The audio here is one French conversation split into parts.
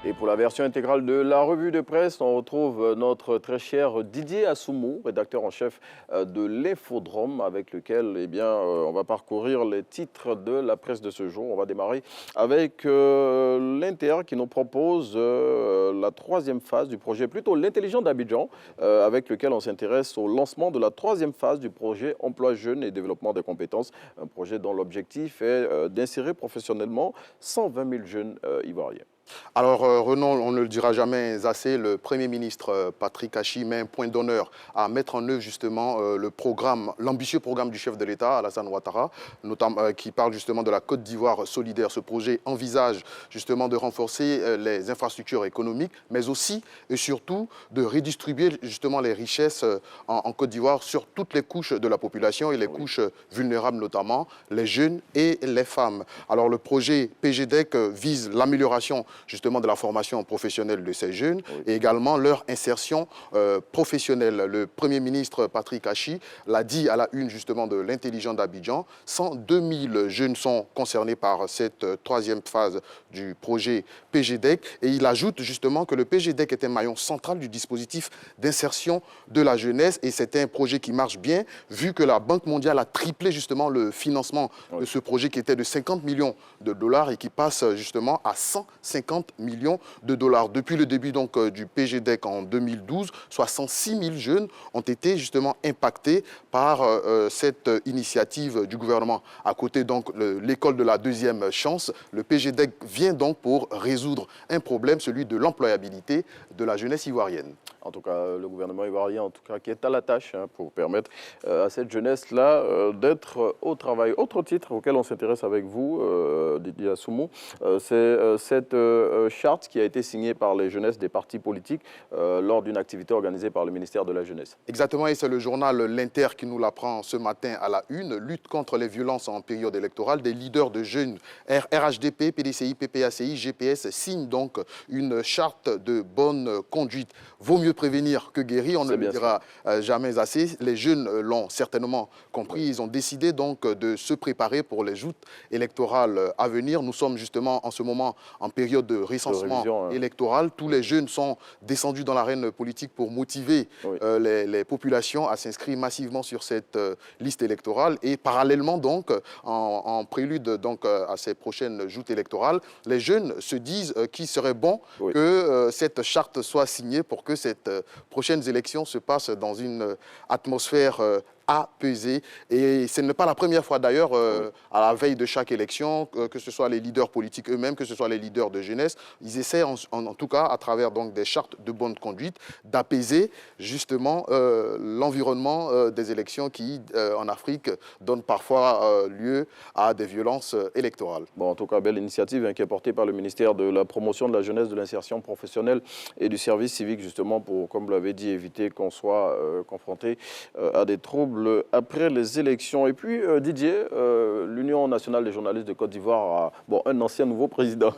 Et pour la version intégrale de la revue de presse, on retrouve notre très cher Didier Assoumou, rédacteur en chef de l'Infodrome, avec lequel on va parcourir les titres de la presse de ce jour. On va démarrer avec l'Inter qui nous propose la troisième phase du projet, plutôt l'intelligent d'Abidjan, avec lequel on s'intéresse au lancement de la troisième phase du projet Emploi Jeunes et Développement des compétences, un projet dont l'objectif est d'insérer professionnellement 120 000 jeunes ivoiriens. Alors, Renan, on ne le dira jamais assez, le Premier ministre Patrick Achi met un point d'honneur à mettre en œuvre justement l'ambitieux programme du chef de l'État, Alassane Ouattara, notamment, qui parle justement de la Côte d'Ivoire solidaire. Ce projet envisage justement de renforcer les infrastructures économiques, mais aussi et surtout de redistribuer justement les richesses en Côte d'Ivoire sur toutes les couches de la population et les couches vulnérables notamment, les jeunes et les femmes. Alors, le projet PGDEC vise l'amélioration justement de la formation professionnelle de ces jeunes et également leur insertion professionnelle. Le Premier ministre Patrick Achi l'a dit à la une justement de l'intelligent d'Abidjan, 102 000 jeunes sont concernés par cette troisième phase du projet PGDEC et il ajoute justement que le PGDEC est un maillon central du dispositif d'insertion de la jeunesse et c'est un projet qui marche bien vu que la Banque mondiale a triplé justement le financement de ce projet qui était de 50 millions de dollars et qui passe justement à 150 millions de dollars. Depuis le début donc, du PGDEC en 2012, 66 000 jeunes ont été justement impactés par cette initiative du gouvernement. À côté donc l'école de la deuxième chance, le PGDEC vient donc pour résoudre un problème, celui de l'employabilité de la jeunesse ivoirienne. En tout cas, le gouvernement ivoirien, en tout cas, qui est à la tâche pour permettre à cette jeunesse-là d'être au travail. Autre titre auquel on s'intéresse avec vous, Didier Assoumou, c'est cette charte qui a été signée par les jeunesses des partis politiques lors d'une activité organisée par le ministère de la Jeunesse. Exactement, et c'est le journal L'Inter qui nous l'apprend ce matin à la une. Lutte contre les violences en période électorale. Des leaders de jeunes RHDP, PDCI, PPACI, GPS signent donc une charte de bonne conduite. Vaut mieux prévenir que guérir, on ne le dira jamais assez. Les jeunes l'ont certainement compris. Ils ont décidé donc de se préparer pour les joutes électorales à venir. Nous sommes justement en ce moment en période de recensement électoral. Tous les jeunes sont descendus dans l'arène politique pour motiver les populations à s'inscrire massivement sur cette liste électorale. Et parallèlement donc, en prélude donc, à ces prochaines joutes électorales, les jeunes se disent qu'il serait bon que cette charte soit signée pour que cette prochaines élections se passent dans une atmosphère apaisée. Et ce n'est pas la première fois d'ailleurs, à la veille de chaque élection, que ce soit les leaders politiques eux-mêmes, que ce soit les leaders de jeunesse, ils essaient en tout cas, à travers donc, des chartes de bonne conduite, d'apaiser justement l'environnement des élections qui, en Afrique, donnent parfois lieu à des violences électorales. Bon, en tout cas, belle initiative qui est portée par le ministère de la promotion de la jeunesse, de l'insertion professionnelle et du service civique, justement, pour, comme vous l'avez dit, éviter qu'on soit confronté à des troubles après les élections. Et puis, Didier, l'Union nationale des journalistes de Côte d'Ivoire a un ancien nouveau président.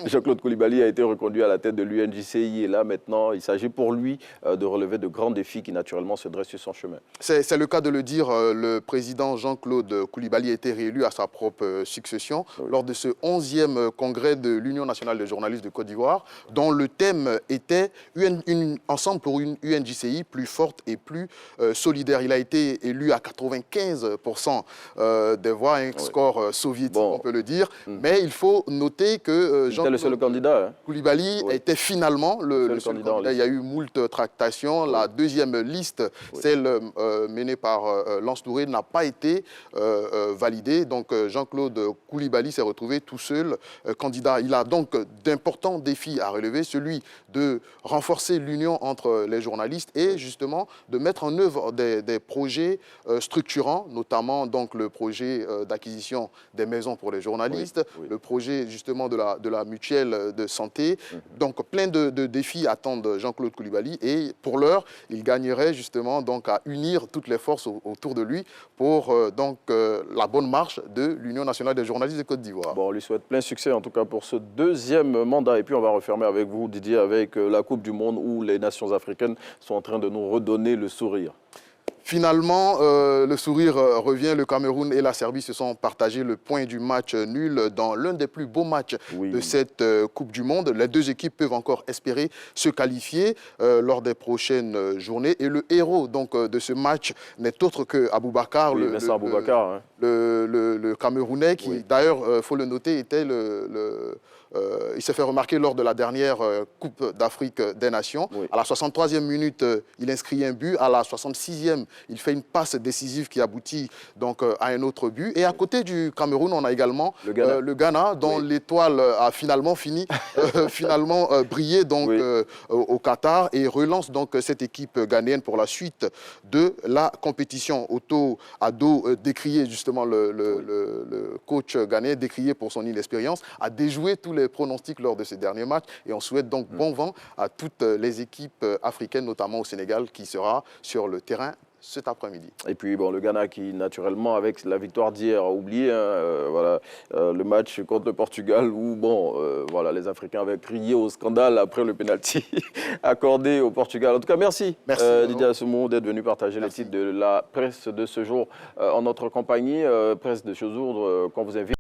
Jean-Claude Coulibaly a été reconduit à la tête de l'UNJCI et là, maintenant, il s'agit pour lui de relever de grands défis qui, naturellement, se dressent sur son chemin. C'est le cas de le dire. Le président Jean-Claude Coulibaly a été réélu à sa propre succession lors de ce 11e congrès de l'Union nationale des journalistes de Côte d'Ivoire, dont le thème était Ensemble pour une UNJCI plus forte et plus solidaire. Il a été élu à 95% des voix, un score soviétique, on peut le dire. Mais il faut noter que Jean-Claude Coulibaly était finalement le seul candidat. Il y a eu moult tractations. La deuxième liste, celle menée par Lance Touré, n'a pas été validée. Donc Jean-Claude Coulibaly s'est retrouvé tout seul candidat. Il a donc d'importants défis à relever, celui de renforcer l'union entre les journalistes et justement de mettre en œuvre des projets structurants, notamment donc le projet d'acquisition des maisons pour les journalistes, le projet justement de la mutuelle de santé. Donc plein de défis attendent Jean-Claude Coulibaly et pour l'heure, il gagnerait justement donc à unir toutes les forces autour de lui pour la bonne marche de l'Union nationale des journalistes de Côte d'Ivoire. Bon, on lui souhaite plein succès en tout cas pour ce deuxième mandat. Et puis on va refermer avec vous, Didier, avec la Coupe du Monde où les nations africaines sont en train de nous redonner le sourire. Finalement, le sourire revient. Le Cameroun et la Serbie se sont partagés le point du match nul dans l'un des plus beaux matchs de cette Coupe du Monde. Les deux équipes peuvent encore espérer se qualifier lors des prochaines journées. Et le héros donc, de ce match n'est autre que Aboubakar, le Camerounais, qui d'ailleurs, il faut le noter, était il s'est fait remarquer lors de la dernière Coupe d'Afrique des Nations. À la 63e minute, il inscrit un but. À la 66e, il fait une passe décisive qui aboutit donc à un autre but. Et à côté du Cameroun, on a également le Ghana dont l'étoile a finalement brillé donc, au Qatar et relance donc cette équipe ghanéenne pour la suite de la compétition. Otto Addo, décrié justement le coach ghanéen, décrié pour son inexpérience, a déjoué tous les pronostics lors de ces derniers matchs et on souhaite donc bon vent à toutes les équipes africaines, notamment au Sénégal, qui sera sur le terrain cet après-midi. Et puis bon, le Ghana qui, naturellement, avec la victoire d'hier, a oublié le match contre le Portugal où voilà, les Africains avaient crié au scandale après le pénalty accordé au Portugal. En tout cas, merci Didier Assoumou d'être venu partager les titres de la presse de ce jour en notre compagnie. Presse de Chozourdre, qu'on vous invite.